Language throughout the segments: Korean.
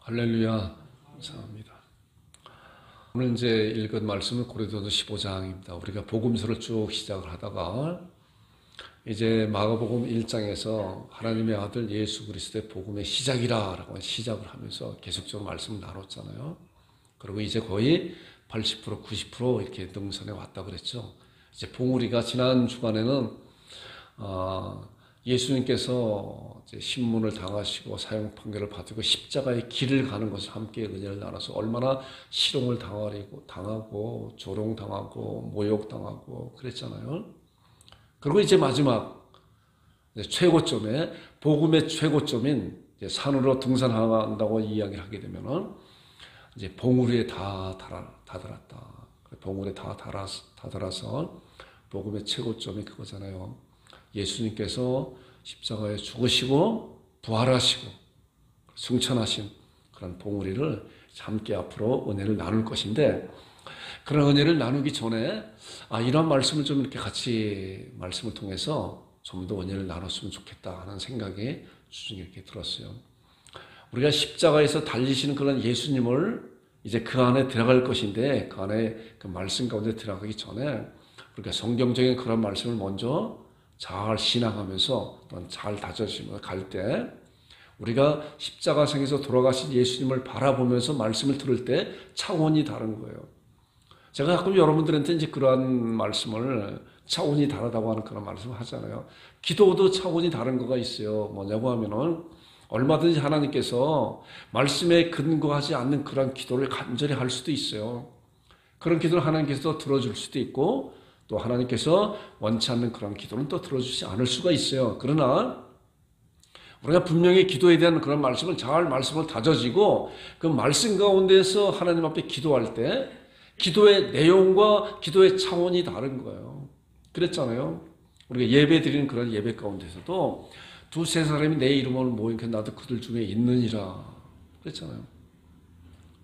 할렐루야, 감사합니다. 오늘 이제 읽은 말씀은 고린도서 15장입니다. 우리가 복음서를 쭉 시작을 하다가 이제 마가복음 1장에서 하나님의 아들 예수 그리스도의 복음의 시작이라라고 시작을 하면서 계속적으로 말씀을 나눴잖아요. 그리고 이제 거의 80% 90% 이렇게 능선에 왔다 그랬죠. 이제 봉우리가 지난 주간에는 예수님께서 이제 신문을 당하시고 사형 판결을 받고 십자가의 길을 가는 것을 함께 은혜를 나눠서 얼마나 실형을 당하고 조롱당하고 모욕당하고 그랬잖아요. 그리고 이제 마지막 최고점에 복음의 최고점인 산으로 등산한다고 이야기를 하게 되면은 이제 봉우리에 다 달았다. 봉우리에 다 달아서 복음의 최고점이 그거잖아요. 예수님께서 십자가에 죽으시고 부활하시고 승천하신 그런 봉우리를 함께 앞으로 은혜를 나눌 것인데, 그런 은혜를 나누기 전에 이런 말씀을 좀 이렇게 같이 말씀을 통해서 좀 더 은혜를 나눴으면 좋겠다 하는 생각이 주중에 이렇게 들었어요. 우리가 십자가에서 달리시는 그런 예수님을 이제 그 안에 들어갈 것인데, 그 안에 그 말씀 가운데 들어가기 전에 우리가 성경적인 그런 말씀을 먼저 잘 신앙하면서 또한 잘 다져지면서 갈 때, 우리가 십자가상에서 돌아가신 예수님을 바라보면서 말씀을 들을 때 차원이 다른 거예요. 제가 가끔 여러분들한테 이제 그러한 말씀을 차원이 다르다고 하는 그런 말씀을 하잖아요. 기도도 차원이 다른 거가 있어요. 뭐냐고 하면은 얼마든지 하나님께서 말씀에 근거하지 않는 그런 기도를 간절히 할 수도 있어요. 그런 기도를 하나님께서 들어줄 수도 있고, 또 하나님께서 원치 않는 그런 기도는 또 들어주지 않을 수가 있어요. 그러나 우리가 분명히 기도에 대한 그런 말씀을 다져지고 그 말씀 가운데서 하나님 앞에 기도할 때 기도의 내용과 기도의 차원이 다른 거예요. 그랬잖아요. 우리가 예배 드리는 그런 예배 가운데서도 두세 사람이 내 이름으로 모이니까 나도 그들 중에 있느니라 그랬잖아요.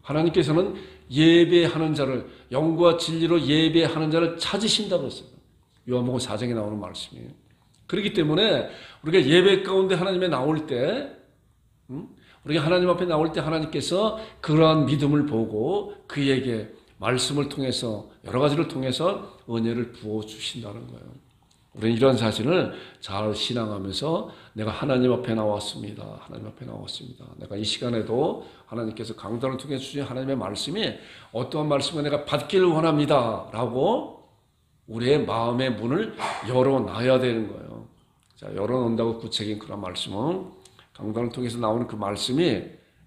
하나님께서는 예배하는 자를, 영과 진리로 예배하는 자를 찾으신다고 했어요. 요한복음 4장에 나오는 말씀이에요. 그렇기 때문에 우리가 예배 가운데 하나님에 나올 때, 우리가 하나님 앞에 나올 때 하나님께서 그러한 믿음을 보고 그에게 말씀을 통해서 여러 가지를 통해서 은혜를 부어주신다는 거예요. 우리는 이런 사실을 잘 신앙하면서 내가 하나님 앞에 나왔습니다. 하나님 앞에 나왔습니다. 내가 이 시간에도 하나님께서 강단을 통해 주신 하나님의 말씀이 어떠한 말씀을 내가 받기를 원합니다. 라고 우리의 마음의 문을 열어놔야 되는 거예요. 자, 열어놓는다고 구체적인 그런 말씀은 강단을 통해서 나오는 그 말씀이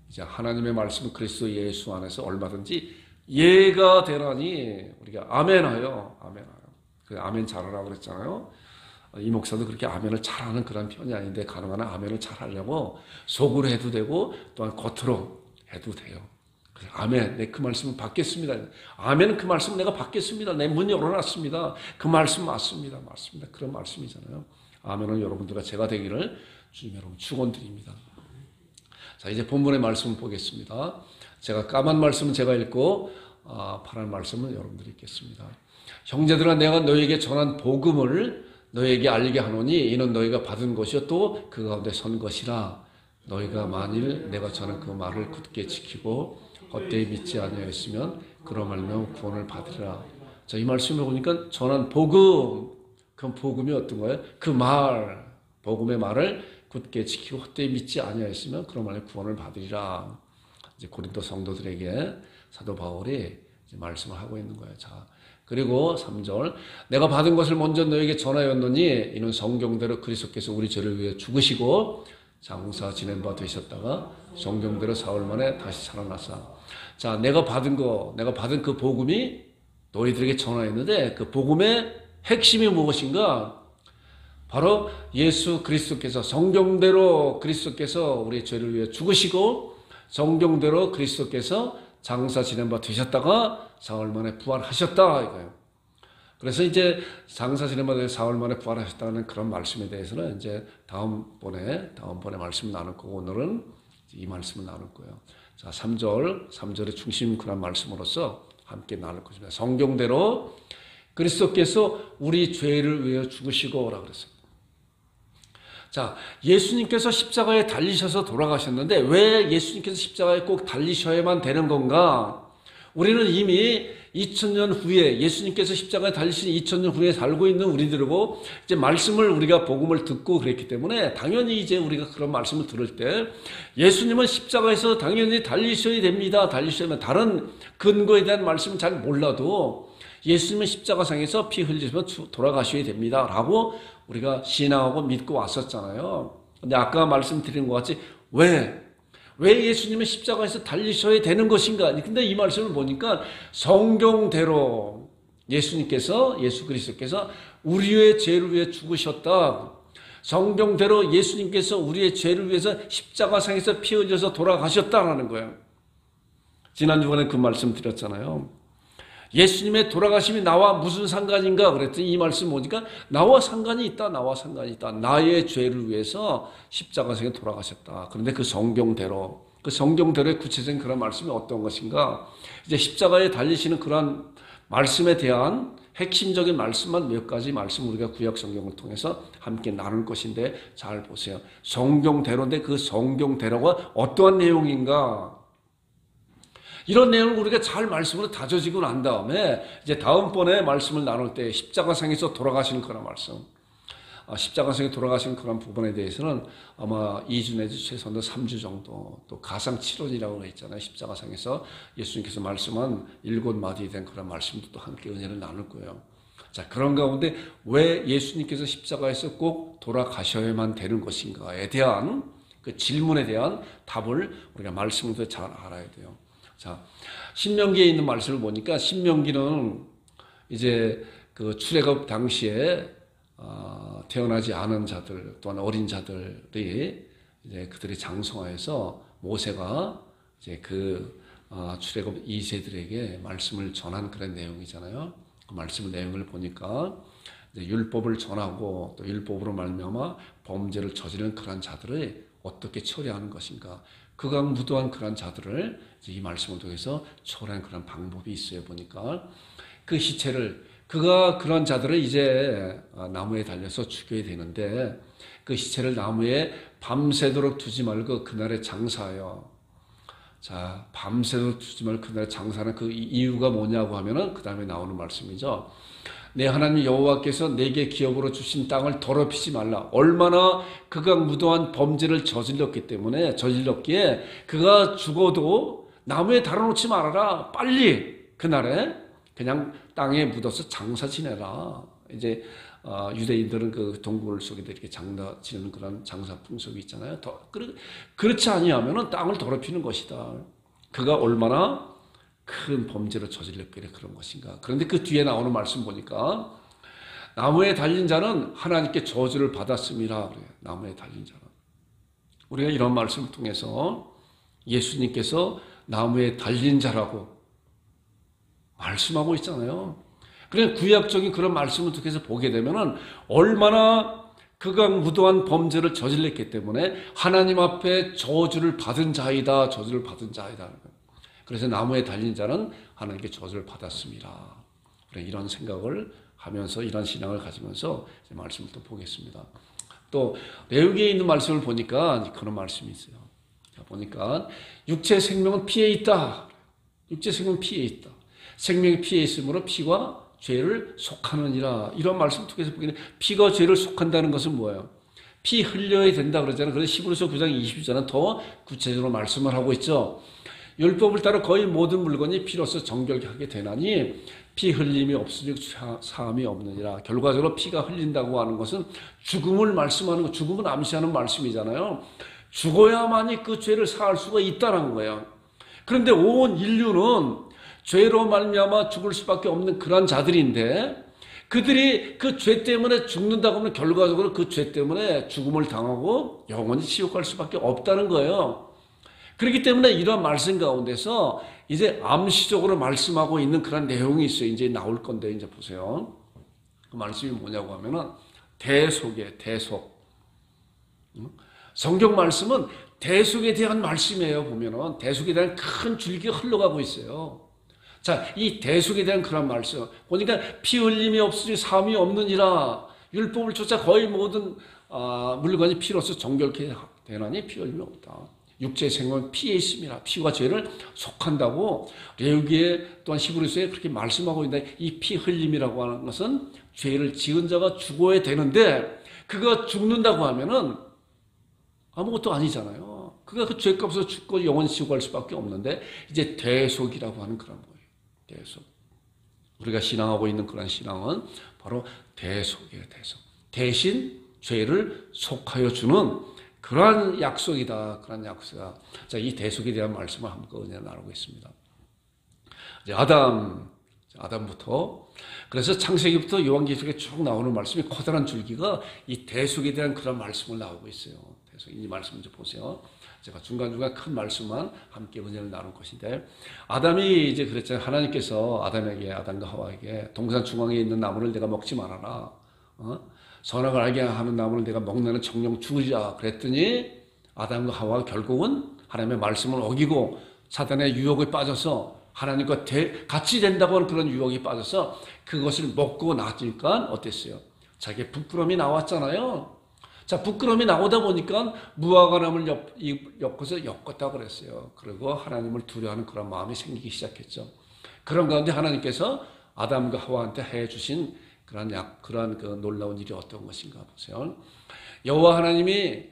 이제 하나님의 말씀은 그리스도 예수 안에서 얼마든지 예가 되라니 우리가 아멘하여. 그 아멘 잘하라고 그랬잖아요. 이 목사도 그렇게 아멘을 잘하는 그런 편이 아닌데, 가능한 한 아멘을 잘하려고 속으로 해도 되고 또한 겉으로 해도 돼요. 그래서 아멘, 내 그 말씀을 받겠습니다. 아멘은 그 말씀 내가 받겠습니다. 내 문 열어놨습니다. 그 말씀 맞습니다. 그런 말씀이잖아요. 아멘은 여러분들과 제가 되기를 주님 여러분 축원드립니다. 자, 이제 본문의 말씀을 보겠습니다. 제가 까만 말씀은 제가 읽고 파란 말씀은 여러분들이 읽겠습니다. 형제들아, 내가 너희에게 전한 복음을 너희에게 알게 하노니 이는 너희가 받은 것이요 또 그 가운데 선 것이라. 너희가 만일 내가 전한 그 말을 굳게 지키고 헛되이 믿지 아니하였으면 그로 말미암아 구원을 받으리라. 자, 이 말씀을 보니까 전한 복음, 그 복음이 어떤 거예요? 그 말, 복음의 말을 굳게 지키고 헛되이 믿지 아니하였으면 그로 말미암아 구원을 받으리라. 이제 고린도 성도들에게 사도 바울이 이제 말씀을 하고 있는 거예요. 자, 그리고 3절, 내가 받은 것을 먼저 너에게 전하였노니 이는 성경대로 그리스도께서 우리 죄를 위해 죽으시고 장사 지낸 바 되셨다가 성경대로 사흘 만에 다시 살아나사. 자, 내가 받은 그 복음이 너희들에게 전하였는데 그 복음의 핵심이 무엇인가? 바로 예수 그리스도께서 성경대로 그리스도께서 우리 죄를 위해 죽으시고 성경대로 그리스도께서 장사 지낸 바 되셨다가 사흘 만에 부활하셨다 이거예요. 그래서 이제 장사 지낸 바 되셔서 사흘 만에 부활하셨다는 그런 말씀에 대해서는 이제 다음번에 말씀을 나눌 거고, 오늘은 이 말씀을 나눌 거예요. 자, 3절의 중심 그런 말씀으로서 함께 나눌 것입니다. 성경대로 그리스도께서 우리 죄를 위해 죽으시고라 그랬어요. 자, 예수님께서 십자가에 달리셔서 돌아가셨는데 왜 예수님께서 십자가에 꼭 달리셔야만 되는 건가? 우리는 이미 2000년 후에 예수님께서 십자가에 달리신 2000년 후에 살고 있는 우리들이고 이제 말씀을 우리가 복음을 듣고 그랬기 때문에 당연히 이제 우리가 그런 말씀을 들을 때 예수님은 십자가에서 당연히 달리셔야 됩니다. 달리셔야만 다른 근거에 대한 말씀은 잘 몰라도 예수님은 십자가상에서 피 흘리시면 돌아가셔야 됩니다. 라고 우리가 신앙하고 믿고 왔었잖아요. 근데 아까 말씀드린 것 같이 왜 예수님은 십자가에서 달리셔야 되는 것인가? 근데 이 말씀을 보니까 성경대로 예수 그리스도께서 우리의 죄를 위해 죽으셨다. 성경대로 예수님께서 우리의 죄를 위해서 십자가상에서 피 흘려서 돌아가셨다라는 거예요. 지난주간에 그 말씀 드렸잖아요. 예수님의 돌아가심이 나와 무슨 상관인가 그랬더니 이 말씀 보니까 나와 상관이 있다. 나의 죄를 위해서 십자가상에 돌아가셨다. 그런데 그 성경대로의 구체적인 그런 말씀이 어떤 것인가? 이제 십자가에 달리시는 그런 말씀에 대한 핵심적인 말씀만 몇 가지 말씀 우리가 구약 성경을 통해서 함께 나눌 것인데 잘 보세요. 성경대로인데 그 성경대로가 어떠한 내용인가? 이런 내용을 우리가 잘 말씀으로 다져지고 난 다음에 이제 다음번에 말씀을 나눌 때 십자가상에서 돌아가시는 그런 말씀, 십자가상에 돌아가시는 그런 부분에 대해서는 아마 2주 내지 최소한 3주 정도 또 가상 7원이라고 했잖아요. 십자가상에서 예수님께서 말씀한 7마디에 대한 그런 말씀도 또 함께 은혜를 나눌 거예요. 자, 그런 가운데 왜 예수님께서 십자가에서 꼭 돌아가셔야만 되는 것인가에 대한 그 질문에 대한 답을 우리가 말씀으로 잘 알아야 돼요. 자, 신명기에 있는 말씀을 보니까 신명기는 이제 그 출애굽 당시에 태어나지 않은 자들 또한 어린 자들이 이제 그들이 장성하여서 모세가 이제 그 출애굽 2세들에게 말씀을 전한 그런 내용이잖아요. 그 말씀 내용을 보니까 이제 율법을 전하고 또 율법으로 말미암아 범죄를 저지른 그런 자들을 어떻게 처리하는 것인가? 극악무도한 그런 자들을 이 말씀을 통해서 처리하는 그런 방법이 있어요. 보니까 그 시체를 그가 그런 자들을 이제 나무에 달려서 죽여야 되는데 그 시체를 나무에 밤새도록 두지 말고 그날에 장사하여. 자, 밤새도록 두지 말고 그날에 장사하는 그 이유가 뭐냐고 하면은 그 다음에 나오는 말씀이죠. 내 하나님 여호와께서 내게 기업으로 주신 땅을 더럽히지 말라. 얼마나 그가 무도한 범죄를 저질렀기에 그가 죽어도 나무에 달아놓지 말아라. 빨리 그날에 그냥 땅에 묻어서 장사 지내라. 이제 유대인들은 그 동굴 속에도 이렇게 장사 지내는 그런 장사 풍속이 있잖아요. 그렇지 아니하면은 땅을 더럽히는 것이다. 그가 얼마나 큰 범죄를 저질렀길래 그런 것인가. 그런데 그 뒤에 나오는 말씀 보니까 나무에 달린 자는 하나님께 저주를 받았음이라 그래요. 나무에 달린 자는. 우리가 이런 말씀을 통해서 예수님께서 나무에 달린 자라고 말씀하고 있잖아요. 그래서 구약적인 그런 말씀을 통해서 보게 되면은 얼마나 극악무도한 범죄를 저질렀기 때문에 하나님 앞에 저주를 받은 자이다. 그래서 나무에 달린 자는 하나님께 저주를 받았습니다. 이런 생각을 하면서 이런 신앙을 가지면서 말씀을 또 보겠습니다. 또 레위기에 있는 말씀을 보니까 그런 말씀이 있어요. 보니까 육체 생명은 피에 있다. 육체 생명은 피에 있다. 생명이 피에 있으므로 피가 죄를 속하느니라. 이런 말씀을 통해서 보기에는 피가 죄를 속한다는 것은 뭐예요? 피 흘려야 된다 그러잖아요. 그래서 히브리서 9장 20절은 더 구체적으로 말씀을 하고 있죠. 율법을 따라 거의 모든 물건이 피로써 정결하게 되나니 피 흘림이 없으니 사함이 없느니라. 결과적으로 피가 흘린다고 하는 것은 죽음을 말씀하는 거, 죽음을 암시하는 말씀이잖아요. 죽어야만이 그 죄를 사할 수가 있다는 거예요. 그런데 온 인류는 죄로 말미암아 죽을 수밖에 없는 그런 자들인데 그들이 그 죄 때문에 죽는다고 하면 결과적으로 그 죄 때문에 죽음을 당하고 영원히 지옥 갈 수밖에 없다는 거예요. 그렇기 때문에 이런 말씀 가운데서 이제 암시적으로 말씀하고 있는 그런 내용이 있어요. 이제 나올 건데 이제 보세요. 그 말씀이 뭐냐고 하면은 대속이에요. 대속. 성경 말씀은 대속에 대한 말씀이에요. 보면은 대속에 대한 큰 줄기가 흘러가고 있어요. 자, 이 대속에 대한 그런 말씀. 보니까 피 흘림이 없으니 사함이 없느니라. 율법을 쫓아 거의 모든 물건이 피로서 정결케 되나니 피 흘림이 없다. 육체의 생명은 피에 있습니다. 피와 죄를 속한다고 레위기에 또한 히브리서에 그렇게 말씀하고 있는데, 이 피 흘림이라고 하는 것은 죄를 지은 자가 죽어야 되는데 그가 죽는다고 하면은 아무것도 아니잖아요. 그가 그 죄값으로 죽고 영원 지옥 갈 수밖에 없는데, 이제 대속이라고 하는 그런 거예요. 대속. 우리가 신앙하고 있는 그런 신앙은 바로 대속이에요. 대속. 대신 죄를 속하여 주는 그러한 약속이다. 그런 약속이다. 자, 이 대속에 대한 말씀을 한꺼번에 나누고 있습니다. 이제 아담부터, 그래서 창세기부터 요한계시록에 쭉 나오는 말씀이 커다란 줄기가 이 대속에 대한 그런 말씀을 나오고 있어요. 대속, 이 말씀 좀 보세요. 제가 중간중간 큰 말씀만 함께 은혜를 나눌 것인데, 아담이 이제 그랬잖아요. 하나님께서 아담과 하와에게 동산 중앙에 있는 나무를 내가 먹지 말아라. 선악을 알게 하는 나무를 내가 먹는 정령 죽으리라 그랬더니, 아담과 하와가 결국은 하나님의 말씀을 어기고 사단의 유혹에 빠져서 하나님과 같이 된다고 하는 그런 유혹에 빠져서 그것을 먹고 나니까 어땠어요? 자기의 부끄러움이 나왔잖아요. 자, 부끄러움이 나오다 보니까 무화과 나무를 엮어서 엮었다고 그랬어요. 그리고 하나님을 두려워하는 그런 마음이 생기기 시작했죠. 그런 가운데 하나님께서 아담과 하와한테 해주신 그런 그 놀라운 일이 어떤 것인가 보세요. 여호와 하나님이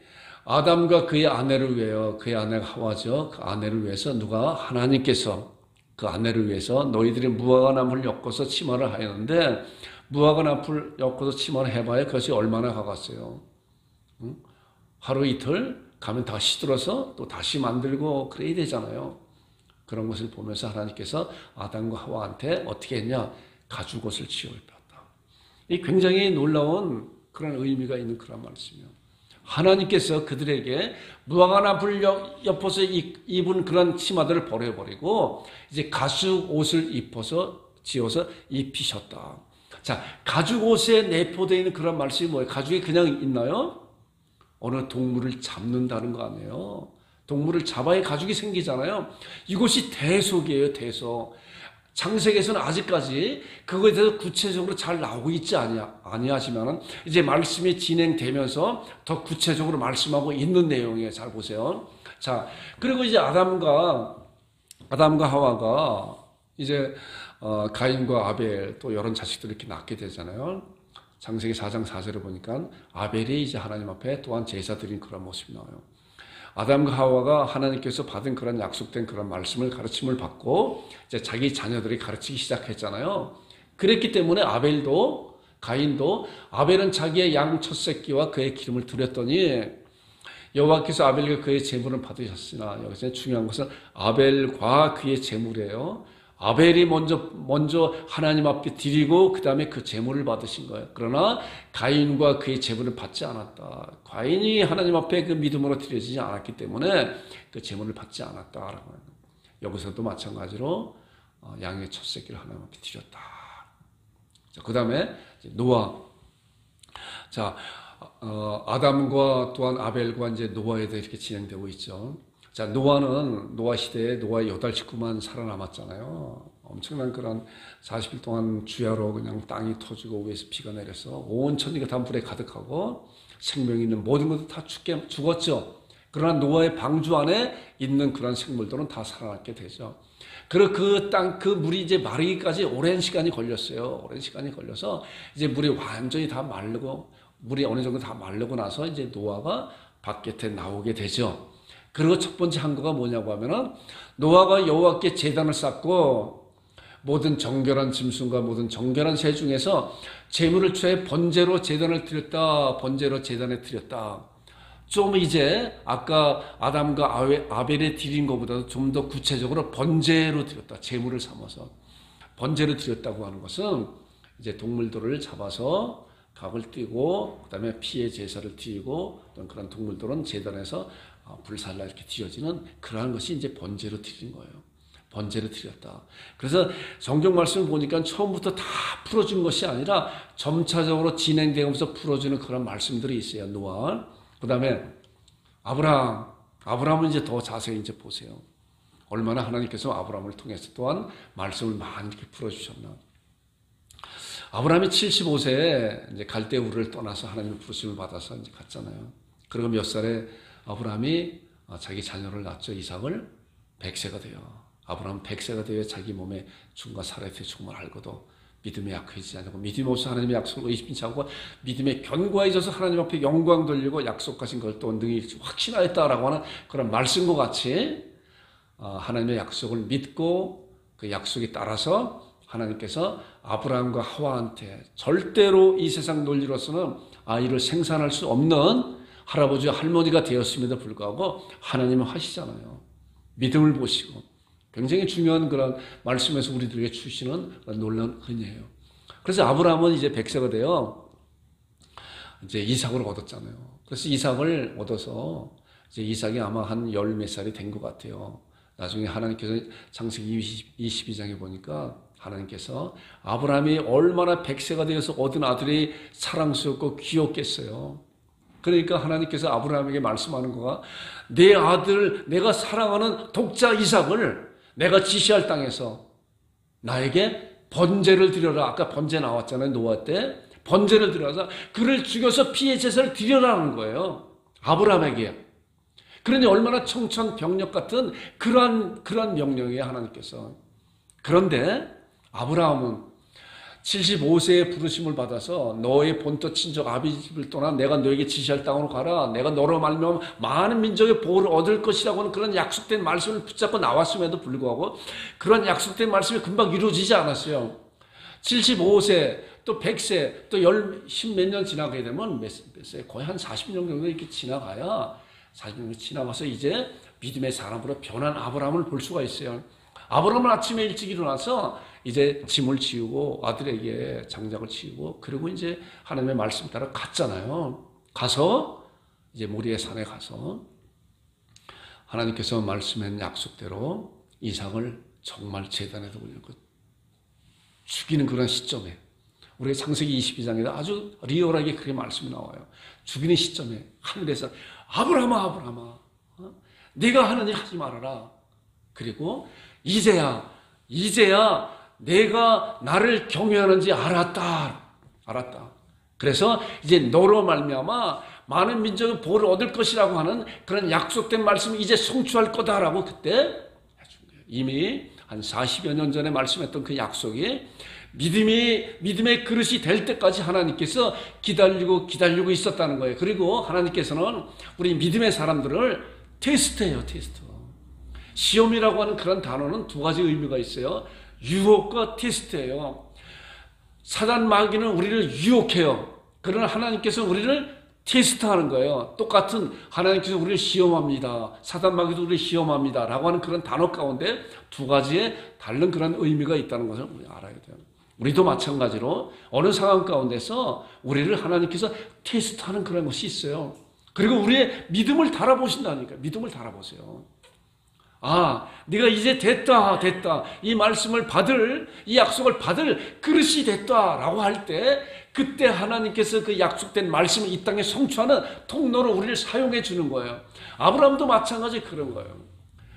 아담과 그의 아내를 위하여, 그의 아내가 하와죠. 그 아내를 위해서 하나님께서 그 아내를 위해서 너희들이 무화과 나무를 엮어서 치마를 하였는데, 무화과 나무를 엮어서 치마를 해봐야 그것이 얼마나 가겠어요. 하루 이틀 가면 다 시들어서 또 다시 만들고 그래야 되잖아요. 그런 것을 보면서 하나님께서 아담과 하와한테 어떻게 했냐? 가죽옷을 지어입혔다. 이 굉장히 놀라운 그런 의미가 있는 그런 말씀이에요. 하나님께서 그들에게 무화과 나무를 엮어서 입은 그런 치마들을 버려버리고 이제 가죽 옷을 지어서 입히셨다. 자, 가죽 옷에 내포되어 있는 그런 말씀이 뭐예요? 가죽이 그냥 있나요? 어느 동물을 잡는다는 거 아니에요. 동물을 잡아야 가죽이 생기잖아요. 이것이 대속이에요. 대속. 창세기에서는 아직까지 그거에 대해서 구체적으로 잘 나오고 있지 아니하지만 이제 말씀이 진행되면서 더 구체적으로 말씀하고 있는 내용이에요. 잘 보세요. 자, 그리고 이제 아담과 하와가 이제 가인과 아벨 또 여러 자식들을 이렇게 낳게 되잖아요. 창세기 4장 4절에 보니까 아벨이 이제 하나님 앞에 또한 제사 드린 그런 모습이 나와요. 아담과 하와가 하나님께서 받은 그런 약속된 그런 말씀을 가르침을 받고 이제 자기 자녀들이 가르치기 시작했잖아요. 그랬기 때문에 가인도 아벨은 자기의 양 첫 새끼와 그의 기름을 드렸더니 여호와께서 아벨과 그의 제물을 받으셨으나, 여기서 중요한 것은 아벨과 그의 제물이에요. 아벨이 먼저 하나님 앞에 드리고 그 다음에 그 제물을 받으신 거예요. 그러나 가인과 그의 제물을 받지 않았다. 가인이 하나님 앞에 그 믿음으로 드려지지 않았기 때문에 그 제물을 받지 않았다라고 합니다. 여기서도 마찬가지로 양의 첫 새끼를 하나님 앞에 드렸다. 그 다음에 노아. 자, 아담과 또한 아벨과 이제 노아에 대해 이렇게 진행되고 있죠. 자, 노아 시대에 노아의 8 식구만 살아남았잖아요. 엄청난 그런 40일 동안 주야로 그냥 땅이 터지고 위에서 비가 내려서 온 천지가 다 물에 가득하고 생명이 있는 모든 것도 다 죽었죠. 그러나 노아의 방주 안에 있는 그런 생물들은 다 살아남게 되죠. 그리고 그 물이 이제 마르기까지 오랜 시간이 걸렸어요. 오랜 시간이 걸려서 이제 물이 완전히 다 물이 어느 정도 다 마르고 나서 이제 노아가 밖에 나오게 되죠. 그리고 첫 번째 한 거가 뭐냐고 하면은 노아가 여호와께 제단을 쌓고 모든 정결한 짐승과 모든 정결한 새 중에서 제물을 취해 번제로 제단에 드렸다. 좀 이제 아까 아담과 아벨에 드린 것보다도 좀 더 구체적으로 번제로 드렸다. 제물을 삼아서 번제로 드렸다고 하는 것은 이제 동물들을 잡아서 각을 띄고 그다음에 피의 제사를 드리고 어떤 그런 동물들은 제단에서 불살라 이렇게 드려지는 그러한 것이 이제 번제로 드린 거예요. 번제로 드렸다. 그래서 성경 말씀을 보니까 처음부터 다 풀어준 것이 아니라 점차적으로 진행되면서 풀어주는 그런 말씀들이 있어요. 노아. 그 다음에 아브라함은 이제 더 자세히 이제 보세요. 얼마나 하나님께서 아브라함을 통해서 또한 말씀을 많이 이렇게 풀어주셨나. 아브라함이 75세에 이제 갈대 우르를 떠나서 하나님의 부르심을 받아서 이제 갔잖아요. 그리고 몇 살에 아브라함이 자기 자녀를 낳죠. 이삭을 100세가 돼요. 아브라함 100세가 되어 자기 몸에 죽음과 살아있을 죽음을 알고도 믿음에 약해지지 않고 믿음 없이 하나님의 약속을 의심치 않고 믿음에 견고해져서 하나님 앞에 영광 돌리고 약속하신 걸 또 능히 확신하였다라고 하는 그런 말씀과 같이 하나님의 약속을 믿고 그 약속에 따라서 하나님께서 아브라함과 하와한테 절대로 이 세상 논리로서는 아이를 생산할 수 없는 할아버지와 할머니가 되었음에도 불구하고 하나님은 하시잖아요. 믿음을 보시고 굉장히 중요한 그런 말씀에서 우리들에게 주시는 놀라운 은혜예요. 그래서 아브라함은 이제 100세가 되어 이제 이삭을 얻었잖아요. 그래서 이삭을 얻어서 이제 이삭이 아마 한 열 몇 살이 된 것 같아요. 나중에 하나님께서 창세기 22장에 보니까 하나님께서 아브라함이 얼마나 100세가 되어서 얻은 아들이 사랑스럽고 귀엽겠어요. 그러니까 하나님께서 아브라함에게 말씀하는 거가 내 아들, 내가 사랑하는 독자 이삭을 내가 지시할 땅에서 나에게 번제를 드려라. 아까 번제 나왔잖아요. 노아 때. 번제를 드려서 그를 죽여서 피의 제사를 드려라는 거예요. 아브라함에게. 그러니 얼마나 청천벽력 같은 그러한 명령이에요. 하나님께서. 그런데 아브라함은 75세의 부르심을 받아서 너의 본토 친족 아비 집을 떠나 내가 너에게 지시할 땅으로 가라. 내가 너로 말미암아 많은 민족의 복을 얻을 것이라고 하는 그런 약속된 말씀을 붙잡고 나왔음에도 불구하고 그런 약속된 말씀이 금방 이루어지지 않았어요. 75세 또 100세 또 10몇 년 지나게 되면 몇 세? 거의 한 40년 정도 이렇게 지나가야 40년 지나가서 이제 믿음의 사람으로 변한 아브라함을 볼 수가 있어요. 아브라함은 아침에 일찍 일어나서 이제 짐을 지우고 아들에게 장작을 치우고 그리고 이제 하나님의 말씀 따라 갔잖아요. 가서 이제 모리의 산에 가서 하나님께서 말씀한 약속대로 이삭을 정말 제단에다 올리고 죽이는 그런 시점에 우리가 창세기 22장에도 아주 리얼하게 그렇게 말씀이 나와요. 죽이는 시점에 하늘에서 아브라함아 네가 하는 일 하지 말아라. 그리고 이제야 내가 나를 경외하는지 알았다. 그래서 이제 너로 말미암아 많은 민족의 복을 얻을 것이라고 하는 그런 약속된 말씀이 이제 성취할 거다라고 그때 해준 거예요. 이미 한 40여 년 전에 말씀했던 그 약속이 믿음의 그릇이 될 때까지 하나님께서 기다리고 있었다는 거예요. 그리고 하나님께서는 우리 믿음의 사람들을 테스트해요. 테스트. 시험이라고 하는 그런 단어는 두 가지 의미가 있어요. 유혹과 테스트예요. 사단 마귀는 우리를 유혹해요. 그러나 하나님께서 우리를 테스트하는 거예요. 똑같은 하나님께서 우리를 시험합니다. 사단 마귀도 우리를 시험합니다. 라고 하는 그런 단어 가운데 두 가지의 다른 그런 의미가 있다는 것을 우리 알아야 돼요. 우리도 마찬가지로 어느 상황 가운데서 우리를 하나님께서 테스트하는 그런 것이 있어요. 그리고 우리의 믿음을 달아보신다니까. 믿음을 달아보세요. 네가 이제 됐다. 이 말씀을 이 약속을 받을 그릇이 됐다라고 할 때, 그때 하나님께서 그 약속된 말씀을 이 땅에 성취하는 통로로 우리를 사용해 주는 거예요. 아브라함도 마찬가지 그런 거예요.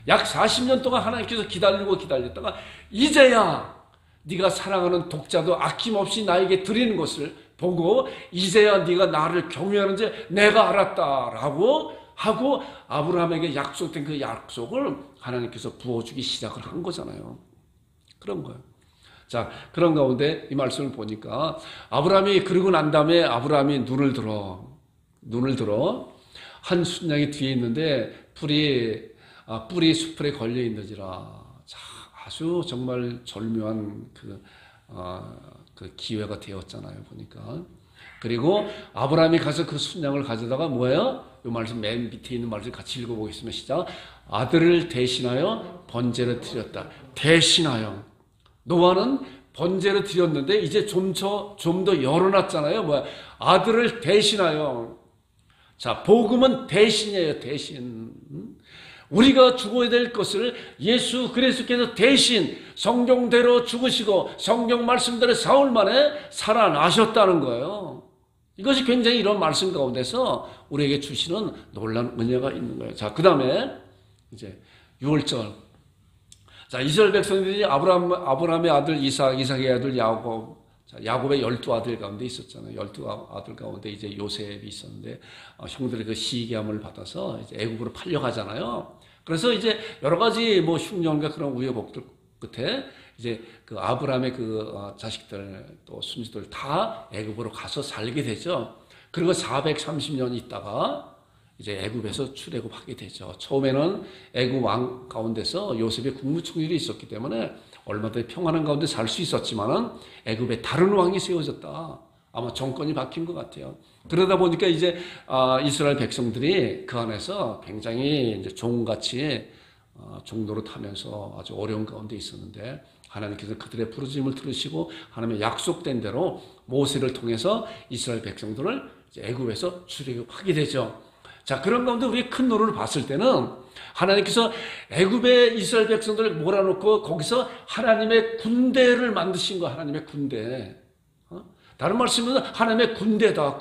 약 40년 동안 하나님께서 기다렸다가, 이제야 네가 사랑하는 독자도 아낌없이 나에게 드리는 것을 보고, 이제야 네가 나를 경외하는지 내가 알았다라고 하고 아브라함에게 약속된 그 약속을 하나님께서 부어주기 시작을 한 거잖아요. 그런 거예요. 자, 그런 가운데 이 말씀을 보니까 아브라함이 그러고 난 다음에 아브라함이 눈을 들어 한 순양이 뒤에 있는데 뿔이 수풀에 걸려 있는지라. 자, 아주 정말 절묘한 그 기회가 되었잖아요. 보니까. 그리고 아브라함이 가서 그 순양을 가져다가 뭐예요? 이 말씀 맨 밑에 있는 말씀 같이 읽어보겠습니다. 시작. 아들을 대신하여 번제를 드렸다. 대신하여. 노아는 번제를 드렸는데 이제 좀 더 열어놨잖아요. 뭐야? 아들을 대신하여. 자, 복음은 대신이에요. 대신. 우리가 죽어야 될 것을 예수 그리스도께서 대신 성경대로 죽으시고 성경 말씀대로 사흘 만에 살아나셨다는 거예요. 이것이 굉장히 이런 말씀 가운데서 우리에게 주시는 놀라운 은혜가 있는 거예요. 자, 그 다음에 이제 6월절. 자, 이스라엘 백성들이 아브라함의 아들 이삭의 아들 야곱, 자, 야곱의 12아들 가운데 있었잖아요. 12아들 가운데 이제 요셉이 있었는데, 형들의 그 시기함을 받아서 이제 애굽으로 팔려가잖아요. 그래서 이제 여러 가지 뭐 흉년과 그런 우여곡절 끝에 이제 그 아브라함의 그 자식들 또 순지들 다 애굽으로 가서 살게 되죠. 그리고 430년 있다가 이제 애굽에서 출애굽하게 되죠. 처음에는 애굽 왕 가운데서 요셉의 국무총리로 있었기 때문에 얼마든지 평안한 가운데 살 수 있었지만은 애굽에 다른 왕이 세워졌다. 아마 정권이 바뀐 것 같아요. 그러다 보니까 이제 이스라엘 백성들이 그 안에서 굉장히 이제 종같이 종노릇하면서 아주 어려운 가운데 있었는데 하나님께서 그들의 부르짖음을 들으시고 하나님의 약속된 대로 모세를 통해서 이스라엘 백성들을 애굽에서 출애굽하게 되죠. 자, 그런 가운데 우리 큰 노를 봤을 때는 하나님께서 애굽의 이스라엘 백성들을 몰아놓고 거기서 하나님의 군대를 만드신 거, 하나님의 군대. 다른 말씀은 하나님의 군대다.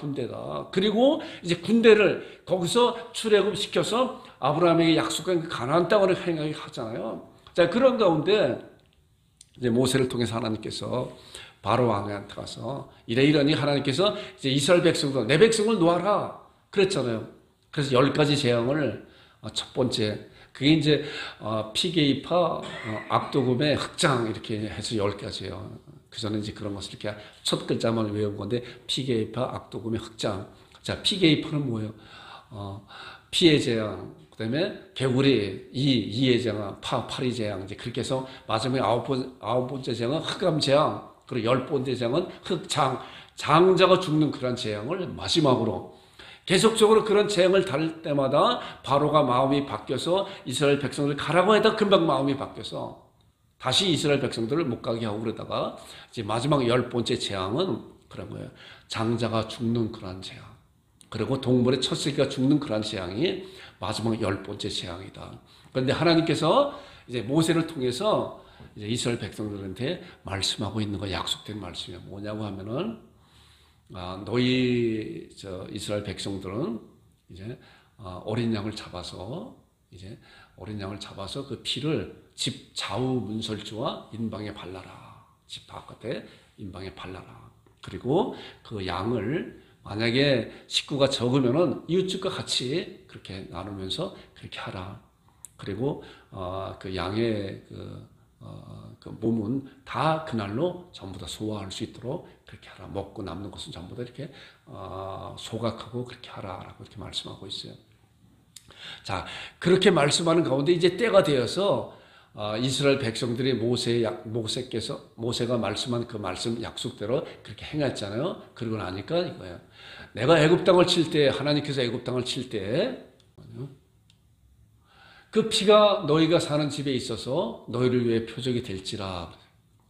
그리고 이제 군대를 거기서 출애굽시켜서 아브라함에게 약속한 그 가나안 땅을 행하게 하잖아요. 자, 그런 가운데 이제 모세를 통해서 하나님께서 바로 왕한테 가서 이러니 하나님께서 이제 이스라엘 백성들, 내 백성을 놓아라. 그랬잖아요. 그래서 10가지 재앙을 첫 번째, 그게 이제 피게이파, 악도금의 흑장 이렇게 해서 10가지예요. 그 전에 이제 그런 것을 이렇게 첫 글자만 외운 건데 피게이파, 악도금의 흑장. 자, 피게이파는 뭐예요? 피의 재앙, 그 다음에 개구리, 이의 재앙, 파리 재앙. 이제 그렇게 해서 마지막에 아홉 번째 재앙은 흑암 재앙, 그리고 10번째 재앙은 흑장, 장자가 죽는 그런 재앙을 마지막으로 계속적으로 그런 재앙을 당할 때마다 바로가 마음이 바뀌어서 이스라엘 백성들 가라고 해도 금방 마음이 바뀌어서 다시 이스라엘 백성들을 못 가게 하고 그러다가 이제 마지막 10번째 재앙은 그런 거예요. 장자가 죽는 그런 재앙. 그리고 동물의 첫 새끼가 죽는 그런 재앙이 마지막 10번째 재앙이다. 그런데 하나님께서 이제 모세를 통해서 이제 이스라엘 백성들한테 말씀하고 있는 거, 약속된 말씀이 뭐냐고 하면은 너희 이스라엘 백성들은 이제 어린 양을 잡아서 그 피를 집 좌우 문설주와 인방에 발라라. 집 바깥에 인방에 발라라. 그리고 그 양을 만약에 식구가 적으면은 이웃집과 같이 그렇게 나누면서 그렇게 하라. 그리고 그 양의 그 몸은 다 그날로 전부 다 소화할 수 있도록 그렇게 하라. 먹고 남는 것은 전부 다 이렇게 소각하고 그렇게 하라라고 이렇게 말씀하고 있어요. 자, 그렇게 말씀하는 가운데 이제 때가 되어서 이스라엘 백성들이 모세가 말씀한 그 말씀 약속대로 그렇게 행했잖아요. 그러고 나니까 이거예요. 내가 애굽 땅을 칠 때, 하나님께서 애굽 땅을 칠 때 그 피가 너희가 사는 집에 있어서 너희를 위해 표적이 될지라.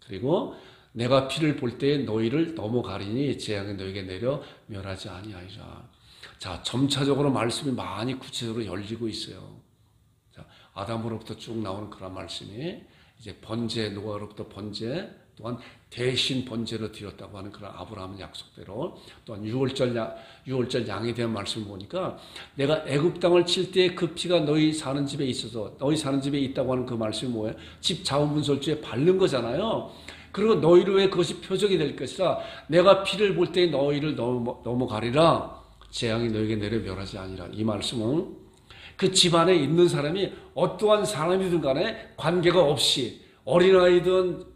그리고 내가 피를 볼 때 너희를 넘어가리니 재앙이 너희에게 내려 멸하지 아니하리라. 자, 점차적으로 말씀이 많이 구체적으로 열리고 있어요. 자, 아담으로부터 쭉 나오는 그런 말씀이 이제 번제, 노아로부터 번제, 또한 대신 번제로 드렸다고 하는 그런 아브라함 약속대로, 또한 유월절 양에 대한 말씀을 보니까 내가 애굽 땅을 칠 때 그 피가 너희 사는 집에 있어서, 너희 사는 집에 있다고 하는 그 말씀이 뭐예요? 집 좌우 문설주에 바른 거잖아요. 그리고 너희를 위해 그것이 표적이 될 것이라. 내가 피를 볼 때 너희를 넘어가리라. 재앙이 너희에게 내려 멸하지 아니라. 이 말씀은 그 집안에 있는 사람이 어떠한 사람이든 간에 관계가 없이 어린아이든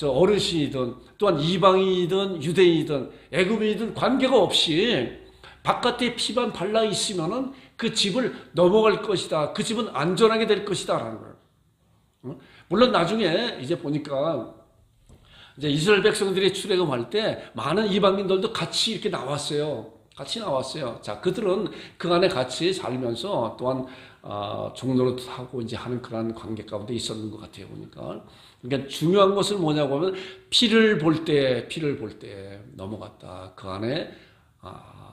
어르신이든 또한 이방인이든 유대인이든 애굽인이든 관계가 없이 바깥에 피만 발라 있으면은 그 집을 넘어갈 것이다. 그 집은 안전하게 될 것이다. 라는 거예요. 물론 나중에 이제 보니까 이제 이스라엘 백성들이 출애굽할 때 많은 이방인들도 같이 이렇게 나왔어요. 자, 그들은 그 안에 같이 살면서 또한 종로를 하고 이제 하는 그런 관계 가운데 있었는 것 같아요. 보니까. 그러니까 중요한 것은 뭐냐고 하면 피를 볼 때 넘어갔다. 그 안에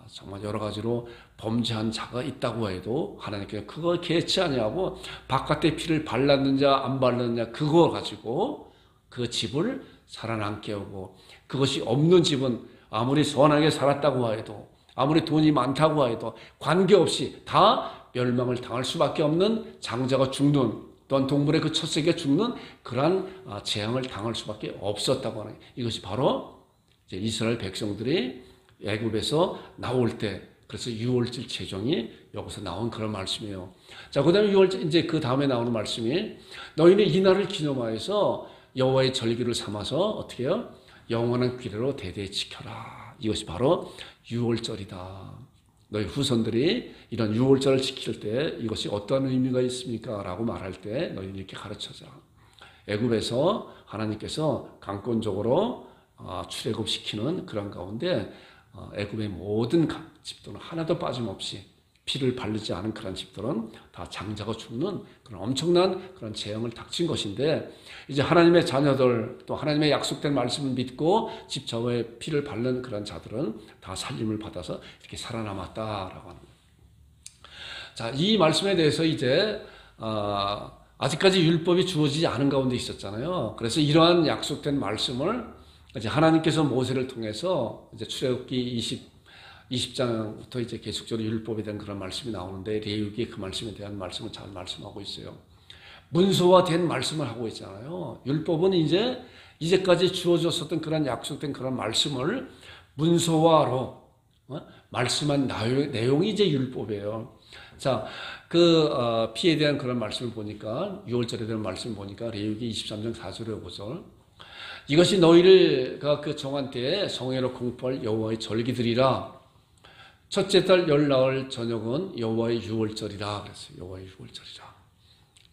정말 여러 가지로 범죄한 자가 있다고 해도 하나님께서 그걸 개치 아니하고 바깥에 피를 발랐느냐 안 발랐느냐 그거 가지고 그 집을 살아남게 하고, 그것이 없는 집은 아무리 선하게 살았다고 해도 아무리 돈이 많다고 해도 관계없이 다 멸망을 당할 수밖에 없는 장자가 죽는 또한 동물의 그 첫 새끼가 죽는 그러한 재앙을 당할 수밖에 없었다고 하는, 이것이 바로 이제 이스라엘 백성들이 애굽에서 나올 때, 그래서 유월절 제정이 여기서 나온 그런 말씀이에요. 자, 그 다음에 유월절, 이제 그 다음에 나오는 말씀이, 너희는 이 날을 기념하여서 여호와의 절기를 삼아서 어떻게 해요? 영원한 규례로 대대히 지켜라. 이것이 바로 유월절이다. 너희 후손들이 이런 유월절을 지킬 때 이것이 어떤 의미가 있습니까? 라고 말할 때 너희는 이렇게 가르쳐자. 애굽에서 하나님께서 강권적으로 출애굽시키는 그런 가운데 애굽의 모든 집들은 하나도 빠짐없이 피를 바르지 않은 그런 집들은 다 장자가 죽는 그런 엄청난 그런 재앙을 닥친 것인데, 이제 하나님의 자녀들, 또 하나님의 약속된 말씀을 믿고 집사와의 피를 바른 그런 자들은 다 살림을 받아서 이렇게 살아남았다라고 하는 거예요. 자, 이 말씀에 대해서 이제 아직까지 율법이 주어지지 않은 가운데 있었잖아요. 그래서 이러한 약속된 말씀을 이제 하나님께서 모세를 통해서 이제 출애굽기 20장부터 이제 계속적으로 율법에 대한 그런 말씀이 나오는데, 레위기에 그 말씀에 대한 말씀을 잘 말씀하고 있어요. 문서화된 말씀을 하고 있잖아요. 율법은 이제까지 주어졌었던 그런 약속된 그런 말씀을 문서화로 말씀한 내용이 이제 율법이에요. 자, 피에 대한 그런 말씀을 보니까, 유월절에 대한 말씀을 보니까 레위기 23장 4절에 5절, 이것이 너희가 그 정한 때에 성회로 공포할 여호와의 절기들이라. 첫째 달 열나흘 저녁은 여호와의 유월절이라 그랬어요. 여호와의 유월절이라.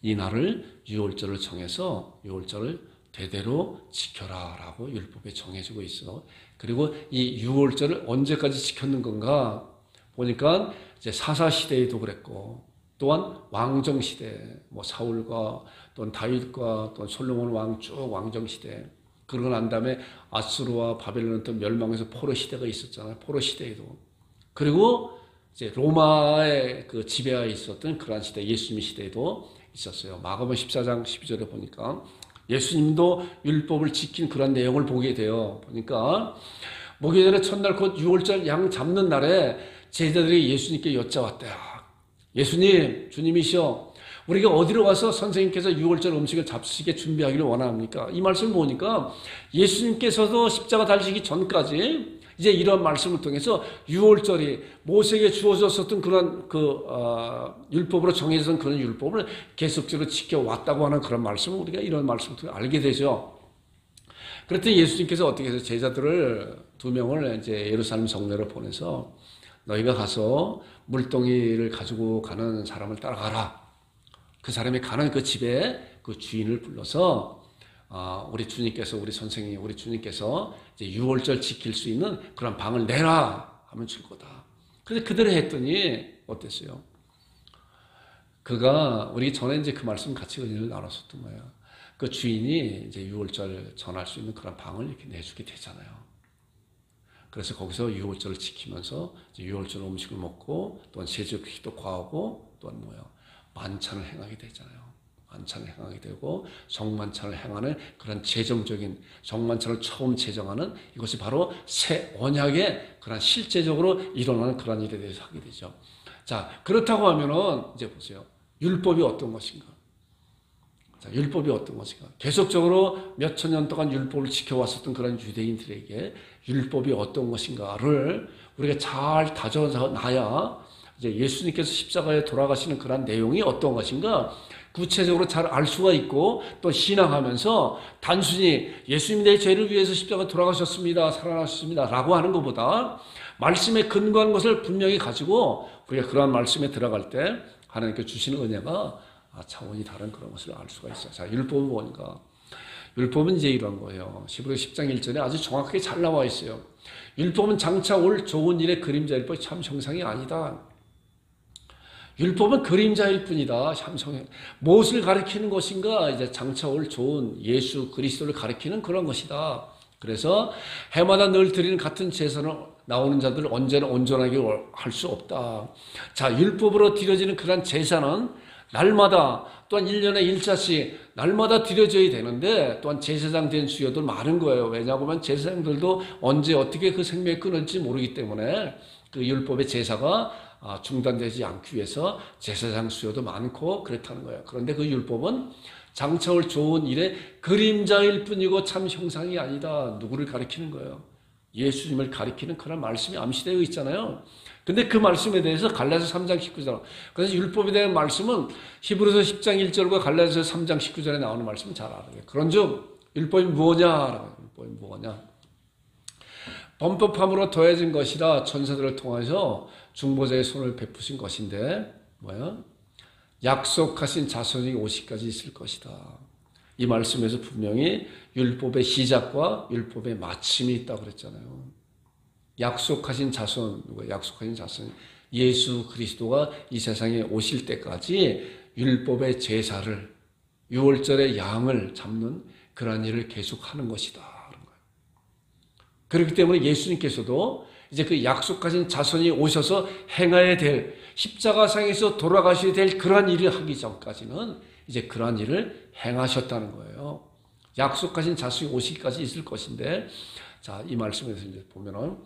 이 날을 유월절을 정해서 유월절을 대대로 지켜라라고 율법에 정해지고 있어. 그리고 이 유월절을 언제까지 지켰는 건가 보니까 이제 사사 시대에도 그랬고, 또한 왕정 시대, 뭐 사울과 또는 다윗과 또는 솔로몬 왕 쭉 왕정 시대, 그러고 난 다음에 아수르와 바벨론은 또 멸망해서 포로 시대가 있었잖아요. 포로 시대에도. 그리고 이제 로마의 그 지배하에 있었던 그러한 시대, 예수님의 시대에도 있었어요. 마가복음 14장 12절에 보니까 예수님도 율법을 지킨 그런 내용을 보게 돼요. 보니까 목요일에 첫날 곧 유월절 양 잡는 날에 제자들이 예수님께 여짜왔대요. 예수님, 주님이시여, 우리가 어디로 가서 선생님께서 유월절 음식을 잡수시게 준비하기를 원합니까? 이 말씀을 보니까 예수님께서도 십자가 달리시기 전까지 이제 이런 말씀을 통해서 유월절이 모세에게 주어졌었던 그런 율법으로 정해진 그런 율법을 계속적으로 지켜왔다고 하는 그런 말씀을 우리가 이런 말씀을 통해 알게 되죠. 그랬더니 예수님께서 어떻게 해서 제자들을 2명을 이제 예루살렘 성내로 보내서 너희가 가서 물동이를 가지고 가는 사람을 따라가라. 그 사람이 가는 그 집에 그 주인을 불러서 우리 주님께서, 우리 선생님, 우리 주님께서 이제 유월절 지킬 수 있는 그런 방을 내라 하면 줄 거다. 그래서 그대로 했더니 어땠어요? 그가 우리 전에 이제 그 말씀 같이 은혜를 나눴었던 거예요. 그 주인이 이제 유월절 전할 수 있는 그런 방을 이렇게 내주게 되잖아요. 그래서 거기서 유월절을 지키면서 이제 유월절 음식을 먹고 또한 세족기도 과하고 또한 만찬을 행하게 되잖아요. 만찬을 행하게 되고 정만찬을 행하는 그런 재정적인, 정만찬을 처음 제정하는 이것이 바로 새 언약의 그런 실제적으로 일어나는 그런 일에 대해서 하게 되죠. 자, 그렇다고 하면은 이제 보세요. 율법이 어떤 것인가? 자, 율법이 어떤 것인가? 계속적으로 몇천 년 동안 율법을 지켜왔었던 그런 유대인들에게 율법이 어떤 것인가를 우리가 잘 다져놔야 이제 예수님께서 십자가에 돌아가시는 그런 내용이 어떤 것인가 구체적으로 잘 알 수가 있고, 또 신앙하면서 단순히 예수님이 내 죄를 위해서 십자가에 돌아가셨습니다, 살아나셨습니다 라고 하는 것보다 말씀에 근거한 것을 분명히 가지고 우리가 그러한 말씀에 들어갈 때 하나님께 주시는 은혜가 차원이 다른 그런 것을 알 수가 있어요. 자, 율법은 뭔가? 율법은 이제 이런 거예요. 히브리서 10장 1절에 아주 정확하게 잘 나와 있어요. 율법은 장차 올 좋은 일의 그림자일 뿐 참 형상이 아니다. 율법은 그림자일 뿐이다. 무엇을 가리키는 것인가? 이제 장차 올 좋은 예수 그리스도를 가리키는 그런 것이다. 그래서 해마다 늘 드리는 같은 제사는 나오는 자들을 언제나 온전하게 할 수 없다. 자, 율법으로 드려지는 그런 제사는 날마다 또한 1년에 1차씩 날마다 드려져야 되는데, 또한 제사장 된 수요들 많은 거예요. 왜냐하면 제사장들도 언제 어떻게 그 생명이 끊을지 모르기 때문에 그 율법의 제사가 중단되지 않기 위해서 제사장 수요도 많고 그렇다는 거예요. 그런데 그 율법은 장차올 좋은 일의 그림자일 뿐이고 참 형상이 아니다. 누구를 가리키는 거예요? 예수님을 가리키는 그런 말씀이 암시되어 있잖아요. 근데 그 말씀에 대해서 갈라디아서 3장 19절. 그래서 율법에 대한 말씀은 히브리서 10장 1절과 갈라디아서 3장 19절에 나오는 말씀은 잘 알아요. 그런즉 율법이 무엇냐? 율법이 무엇냐? 범법함으로 더해진 것이라 천사들을 통해서 중보자의 손을 베푸신 것인데 뭐야? 약속하신 자손이 오시까지 있을 것이다. 이 말씀에서 분명히 율법의 시작과 율법의 마침이 있다고 그랬잖아요. 약속하신 자손, 누가 약속하신 자손? 예수 그리스도가 이 세상에 오실 때까지 율법의 제사를, 유월절의 양을 잡는 그러한 일을 계속하는 것이다. 그렇기 때문에 예수님께서도 이제 그 약속하신 자손이 오셔서 행해야 될, 십자가상에서 돌아가셔야 될 그러한 일을 하기 전까지는 이제 그러한 일을 행하셨다는 거예요. 약속하신 자손이 오시기까지 있을 것인데, 자, 이 말씀에서 이제 보면은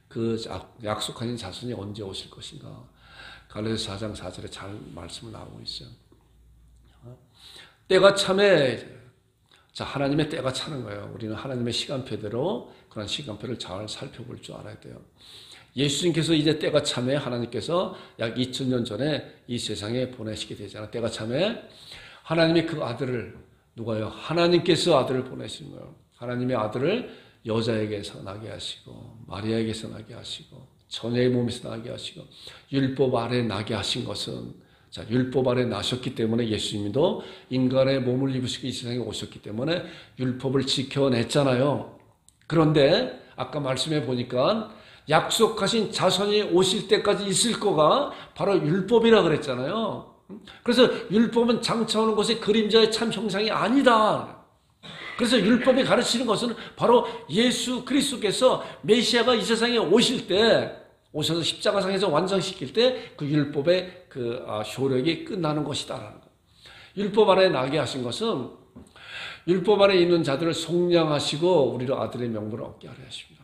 그 약속하신 자손이 언제 오실 것인가. 갈라디아서 4장 4절에 잘 말씀을 나오고 있어요. 때가 참에, 자, 하나님의 때가 차는 거예요. 우리는 하나님의 시간표대로 그런 시간표를 잘 살펴볼 줄 알아야 돼요. 예수님께서 이제 때가 참에 하나님께서 약 2000년 전에 이 세상에 보내시게 되잖아요. 때가 참에 하나님이 그 아들을, 누가요? 하나님께서 아들을 보내신 거예요. 하나님의 아들을 여자에게서 나게 하시고 마리아에게서 나게 하시고 처녀의 몸에서 나게 하시고 율법 아래 나게 하신 것은, 자, 율법 아래 나셨기 때문에 예수님도 인간의 몸을 입으시고 이 세상에 오셨기 때문에 율법을 지켜냈잖아요. 그런데 아까 말씀해 보니까 약속하신 자손이 오실 때까지 있을 거가 바로 율법이라 그랬잖아요. 그래서 율법은 장차 오는 것의 그림자의 참 형상이 아니다. 그래서 율법이 가르치는 것은 바로 예수 그리스도께서 메시아가 이 세상에 오실 때, 오셔서 십자가상에서 완성시킬 때 그 율법의 그 효력이 끝나는 것이다라는 것. 율법 아래 나게 하신 것은 율법 아래 있는 자들을 속량하시고 우리를 아들의 명분을 얻게 하려 하십니다.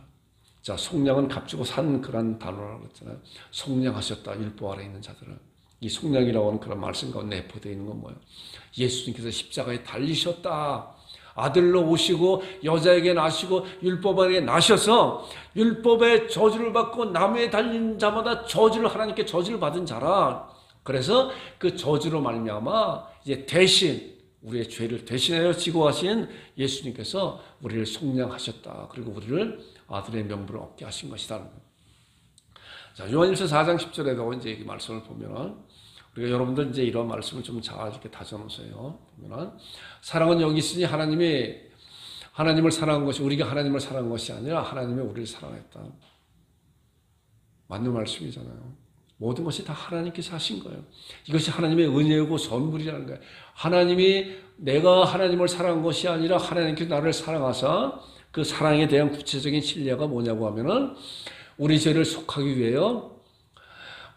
자, 속량은 값주고 산 그런 단어라고 했잖아요. 속량하셨다, 율법 아래 있는 자들을. 이 속량이라고 하는 그런 말씀 가운데 내포되어 있는 건 뭐예요? 예수님께서 십자가에 달리셨다. 아들로 오시고 여자에게 나시고 율법 아래 나셔서 율법의 저주를 받고 나무에 달린 자마다 저주를, 하나님께 저주를 받은 자라. 그래서 그 저주로 말미암아 이제 대신 우리의 죄를 대신하여 지고 하신 예수님께서 우리를 속량하셨다. 그리고 우리를 아들의 명분을 얻게 하신 것이다. 자, 요한일서 4장 10절에도 이제 이 말씀을 보면은, 우리가 여러분들 이제 이런 말씀을 좀 잘 이렇게 다져놓으세요. 보면은, 사랑은 여기 있으니 하나님을 사랑한 것이, 우리가 하나님을 사랑한 것이 아니라 하나님이 우리를 사랑했다. 맞는 말씀이잖아요. 모든 것이 다 하나님께서 하신 거예요. 이것이 하나님의 은혜고 선물이라는 거예요. 하나님이, 내가 하나님을 사랑한 것이 아니라 하나님께서 나를 사랑하사 그 사랑에 대한 구체적인 신뢰가 뭐냐고 하면은, 우리 죄를 속하기 위해요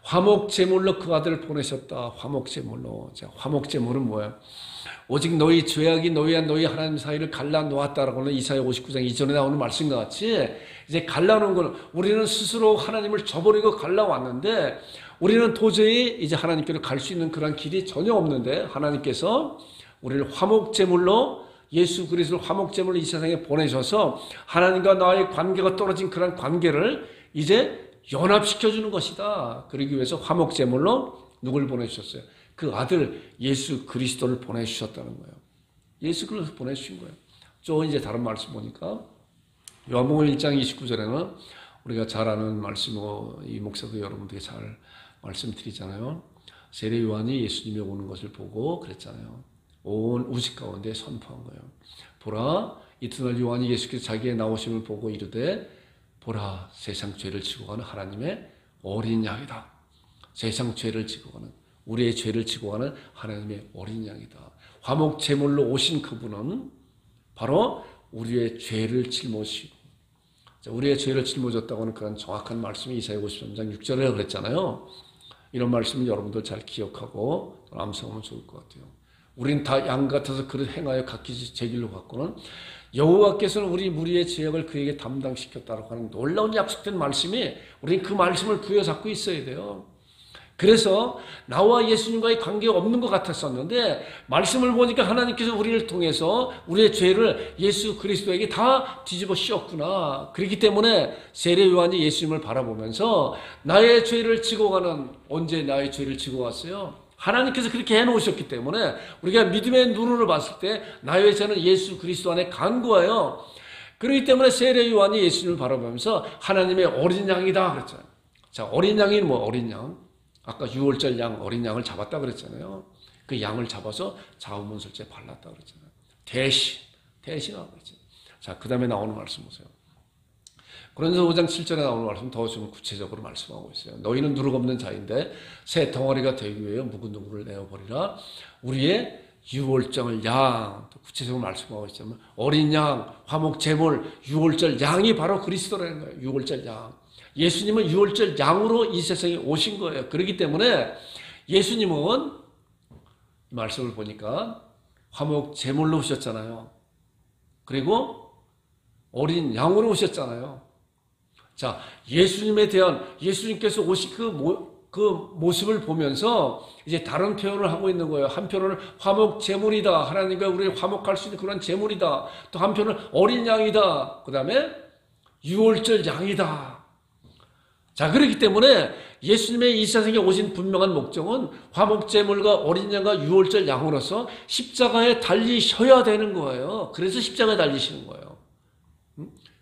화목제물로 그 아들을 보내셨다. 화목제물로. 자, 화목제물은 뭐야? 오직 너희 죄악이 너희와 너희 하나님 사이를 갈라놓았다라고는 이사야 59장 이전에 나오는 말씀과 같이, 이제 갈라놓은 건 우리는 스스로 하나님을 저버리고 갈라왔는데, 우리는 도저히 이제 하나님께로 갈 수 있는 그런 길이 전혀 없는데, 하나님께서 우리를 화목제물로, 예수 그리스도를 화목제물로 이 세상에 보내셔서 하나님과 나의 관계가 떨어진 그런 관계를 이제 연합시켜주는 것이다. 그러기 위해서 화목제물로 누굴 보내주셨어요? 그 아들 예수 그리스도를 보내주셨다는 거예요. 예수 그리스도를 보내주신 거예요. 또 이제 다른 말씀 보니까 요한복음 1장 29절에는 우리가 잘 아는 말씀이고, 이 목사도 여러분들에게 잘 말씀드리잖아요. 세례 요한이 예수님이 오는 것을 보고 그랬잖아요. 온 우주 가운데 선포한 거예요. 보라, 이튿날 요한이 예수께서 자기의 나오심을 보고 이르되, 보라, 세상 죄를 지고 가는 하나님의 어린 양이다. 세상 죄를 지고 가는, 우리의 죄를 지고 가는 하나님의 어린 양이다. 화목 제물로 오신 그분은 바로 우리의 죄를 짊어지고, 우리의 죄를 짊어졌다고 하는 그런 정확한 말씀이 이사야 53장 6절에 그랬잖아요. 이런 말씀을 여러분들 잘 기억하고 암송하면 좋을 것 같아요. 우린 다 양 같아서 그릇 행하여 각기 제 길로 갔고는 여호와께서는 우리 무리의 죄악을 그에게 담당시켰다라고 하는 놀라운 약속된 말씀이, 우리는 그 말씀을 부여잡고 있어야 돼요. 그래서 나와 예수님과의 관계가 없는 것 같았었는데 말씀을 보니까 하나님께서 우리를 통해서 우리의 죄를 예수 그리스도에게 다 뒤집어 씌웠구나. 그렇기 때문에 세례 요한이 예수님을 바라보면서 나의 죄를 지고 가는, 언제 나의 죄를 지고 왔어요? 하나님께서 그렇게 해놓으셨기 때문에 우리가 믿음의 눈으로 봤을 때 나의 죄는 예수 그리스도 안에 간구하여, 그렇기 때문에 세례 요한이 예수님을 바라보면서 하나님의 어린 양이다 그랬잖아요. 자, 어린 양이 뭐 어린 양? 아까 유월절 양, 어린 양을 잡았다 그랬잖아요. 그 양을 잡아서 자우문설주에 발랐다 그랬잖아요. 대신하고 그랬잖아요. 자, 그 다음에 나오는 말씀 보세요. 고린도서 5장 7절에 나오는 말씀 더 좀 구체적으로 말씀하고 있어요. 너희는 누룩 없는 자인데 새 덩어리가 되기 위해 누구 누구를 내어버리라. 우리의 유월절 양, 또 구체적으로 말씀하고 있지만 어린 양, 화목 제물, 유월절 양이 바로 그리스도라는 거예요. 유월절 양. 예수님은 유월절 양으로 이 세상에 오신 거예요. 그렇기 때문에 예수님은 말씀을 보니까 화목 제물로 오셨잖아요. 그리고 어린 양으로 오셨잖아요. 자, 예수님에 대한, 예수님께서 오신 그 모습을 보면서 이제 다른 표현을 하고 있는 거예요. 한편으로는 화목 제물이다. 하나님과 우리를 화목할 수 있는 그런 제물이다. 또 한편은 어린 양이다. 그 다음에 유월절 양이다. 자, 그렇기 때문에 예수님의 이 세상에 오신 분명한 목적은 화목제물과 어린 양과 유월절 양으로서 십자가에 달리셔야 되는 거예요. 그래서 십자가에 달리시는 거예요.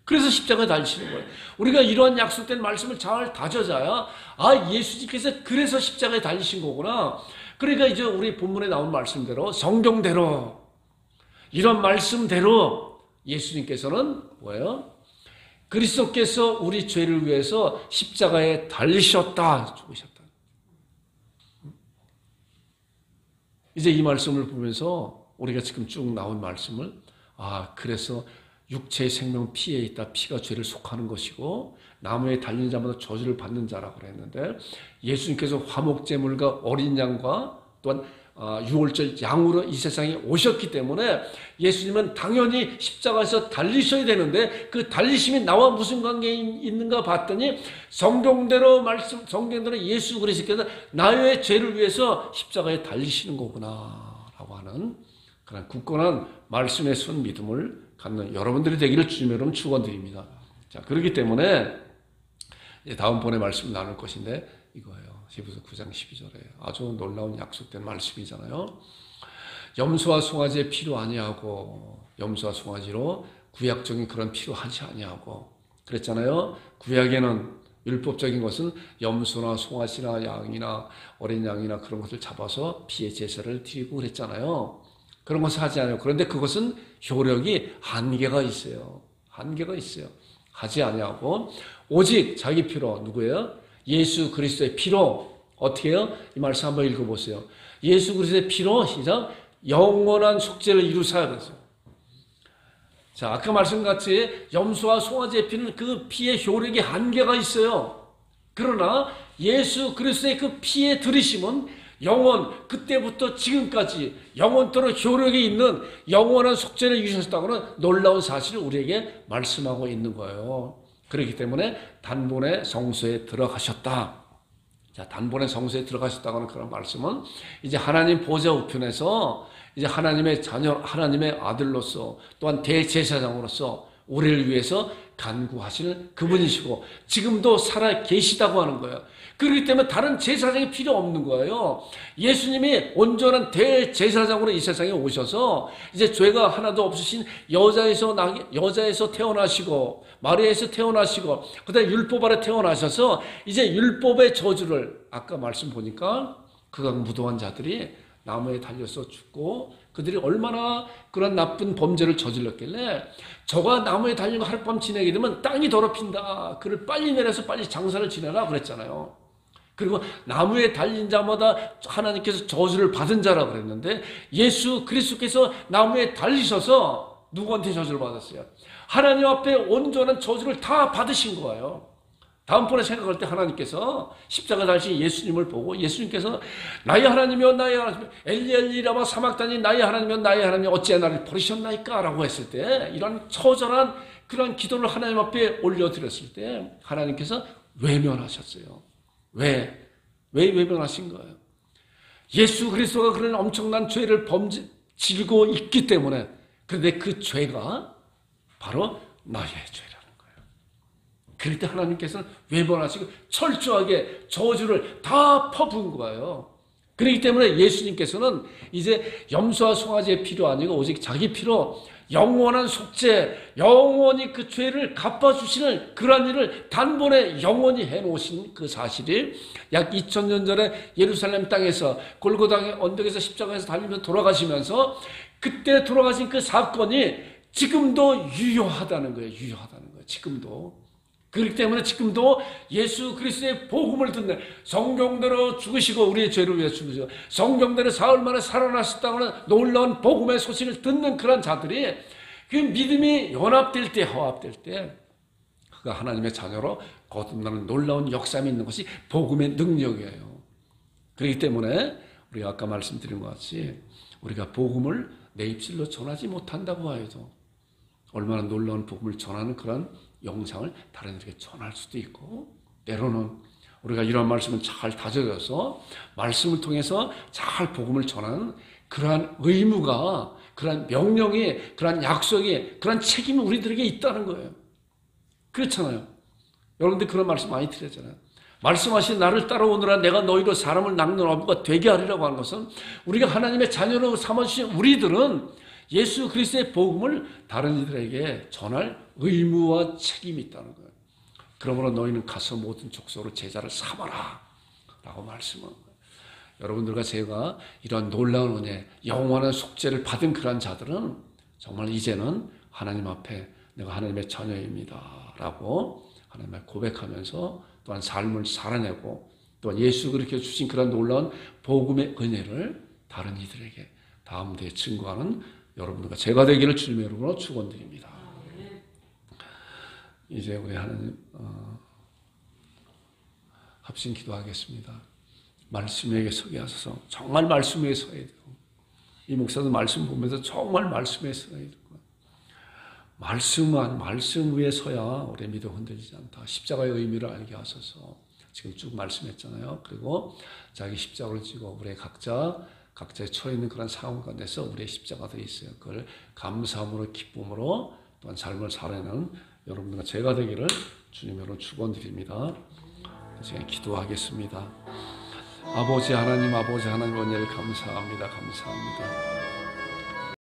그래서 십자가에 달리시는 거예요. 우리가 이러한 약속된 말씀을 잘 다져자야, 아, 예수님께서 그래서 십자가에 달리신 거구나. 그러니까 이제 우리 본문에 나온 말씀대로, 성경대로, 이런 말씀대로 예수님께서는 뭐예요? 그리스도께서 우리 죄를 위해서 십자가에 달리셨다, 죽으셨다. 이제 이 말씀을 보면서 우리가 지금 쭉 나온 말씀을, 아, 그래서 육체의 생명 피에 있다. 피가 죄를 속하는 것이고 나무에 달린 자마다 저주를 받는 자라고 그랬는데, 예수님께서 화목제물과 어린 양과 또한 유월절 양으로 이 세상에 오셨기 때문에 예수님은 당연히 십자가에서 달리셔야 되는데, 그 달리심이 나와 무슨 관계 있는가 봤더니 성경대로 예수 그리스도께서 나의 죄를 위해서 십자가에 달리시는 거구나 라고 하는 그런 굳건한 말씀에 쓴 믿음을 갖는 여러분들이 되기를 주님의 이름으로 축원드립니다. 자, 그렇기 때문에 이제 다음번에 말씀 나눌 것인데 이거예요. 히브리서 9장 12절에 아주 놀라운 약속된 말씀이잖아요. 염소와 송아지의 피로 아니하고, 염소와 송아지로 구약적인 그런 피로 하지 아니하고 그랬잖아요. 구약에는 율법적인 것은 염소나 송아지나 양이나 어린 양이나 그런 것을 잡아서 피의 제사를 드리고 그랬잖아요. 그런 것을 하지 않아요. 그런데 그것은 효력이 한계가 있어요. 한계가 있어요. 하지 아니하고 오직 자기 피로, 누구예요? 예수 그리스도의 피로. 어떻게 해요? 이 말씀 한번 읽어보세요. 예수 그리스도의 피로, 시작, 영원한 속죄를 이루사 그랬어요. 자, 아까 말씀같이 염소와 송아지의 피는 그 피의 효력이 한계가 있어요. 그러나 예수 그리스도의 그 피의 들이심은 영원, 그때부터 지금까지 영원토록 효력이 있는 영원한 속죄를 이루셨다고는 놀라운 사실을 우리에게 말씀하고 있는 거예요. 그렇기 때문에 단번에 성소에 들어가셨다. 자, 단번에 성소에 들어가셨다고 하는 그런 말씀은 이제 하나님 보좌 우편에서 이제 하나님의 자녀, 하나님의 아들로서 또한 대제사장으로서 우리를 위해서 간구하시는 그분이시고 지금도 살아 계시다고 하는 거예요. 그렇기 때문에 다른 제사장이 필요 없는 거예요. 예수님이 온전한 대제사장으로 이 세상에 오셔서 이제 죄가 하나도 없으신 여자에서 태어나시고 마리아에서 태어나시고 그다음에 율법 아래 태어나셔서 이제 율법의 저주를, 아까 말씀 보니까 그가 무도한 자들이 나무에 달려서 죽고 그들이 얼마나 그런 나쁜 범죄를 저질렀길래 저가 나무에 달리고 하룻밤 지내게 되면 땅이 더럽힌다. 그를 빨리 내려서 빨리 장사를 지내라 그랬잖아요. 그리고 나무에 달린 자마다 하나님께서 저주를 받은 자라 그랬는데 예수 그리스도께서 나무에 달리셔서 누구한테 저주를 받았어요? 하나님 앞에 온전한 저주를 다 받으신 거예요. 다음번에 생각할 때 하나님께서 십자가 달리신 예수님을 보고 예수님께서 나의 하나님이여 나의 하나님이여 엘리 엘리 라마 사막다니 나의 하나님이여 나의 하나님이여 어찌 나를 버리셨나이까 라고 했을 때, 이런 처절한 그런 기도를 하나님 앞에 올려드렸을 때 하나님께서 외면하셨어요. 왜? 왜 외면하신 거예요? 예수 그리스도가 그런 엄청난 죄를 지고 있기 때문에. 그런데 그 죄가 바로 나의 죄라는 거예요. 그럴 때 하나님께서는 외면하시고 철저하게 저주를 다 퍼부은 거예요. 그렇기 때문에 예수님께서는 이제 염소와 송아지의 피로 아니고 오직 자기 피로 영원한 속죄, 영원히 그 죄를 갚아주시는 그러한 일을 단번에 영원히 해놓으신 그 사실이 약 2000년 전에 예루살렘 땅에서 골고다의 언덕에서 십자가에서 달리면서 돌아가시면서 그때 돌아가신 그 사건이 지금도 유효하다는 거예요. 유효하다는 거예요. 지금도. 그렇기 때문에 지금도 예수 그리스도의 복음을 듣는, 성경대로 죽으시고 우리의 죄를 위해 죽으시고 성경대로 사흘 만에 살아나셨다는 놀라운 복음의 소식을 듣는 그런 자들이 그 믿음이 연합될 때, 화합될 때 그가 하나님의 자녀로 거듭나는 놀라운 역사가 있는 것이 복음의 능력이에요. 그렇기 때문에 우리가 아까 말씀드린 것 같이 우리가 복음을 내 입술로 전하지 못한다고 해도 얼마나 놀라운 복음을 전하는 그런 영상을 다른 이들에게 전할 수도 있고, 때로는 우리가 이런 말씀을 잘 다져져서 말씀을 통해서 잘 복음을 전하는 그러한 의무가, 그러한 명령이, 그러한 약속이, 그러한 책임이 우리들에게 있다는 거예요. 그렇잖아요. 여러분들 그런 말씀 많이 드렸잖아요. 말씀하신 나를 따라오느라 내가 너희로 사람을 낚는 어부가 되게 하리라고 하는 것은 우리가 하나님의 자녀로 삼아주신 우리들은 예수 그리스도의 복음을 다른 이들에게 전할 의무와 책임이 있다는 거예요. 그러므로 너희는 가서 모든 족속으로 제자를 삼아라 라고 말씀하는 거예요. 여러분들과 제가 이러한 놀라운 은혜, 영원한 속죄를 받은 그런 자들은 정말 이제는 하나님 앞에 내가 하나님의 자녀입니다 라고 하나님을 고백하면서 또한 삶을 살아내고 또한 예수 그리스도 주신 그런 놀라운 복음의 은혜를 다른 이들에게 다음 대에 증거하는 여러분들과 제가 되기를 주님의 이름으로 축원드립니다. 이제 우리 하나님 합심 기도하겠습니다. 말씀 위에 서게 하소서. 정말 말씀 위에 서야 돼요. 이 목사도 말씀 보면서 정말 말씀 위에 서야 되고, 말씀 위에 서야 우리의 믿음 흔들리지 않다. 십자가의 의미를 알게 하소서. 지금 쭉 말씀했잖아요. 그리고 자기 십자가를 지고 우리 각자에 처해 있는 그런 상황 가운데서 우리의 십자가들이 있어요. 그걸 감사함으로, 기쁨으로 또한 삶을 살아내는 여러분들과 제가 되기를 주님으로 축원드립니다. 제가 기도하겠습니다. 아버지 하나님 은혜를 감사합니다. 감사합니다.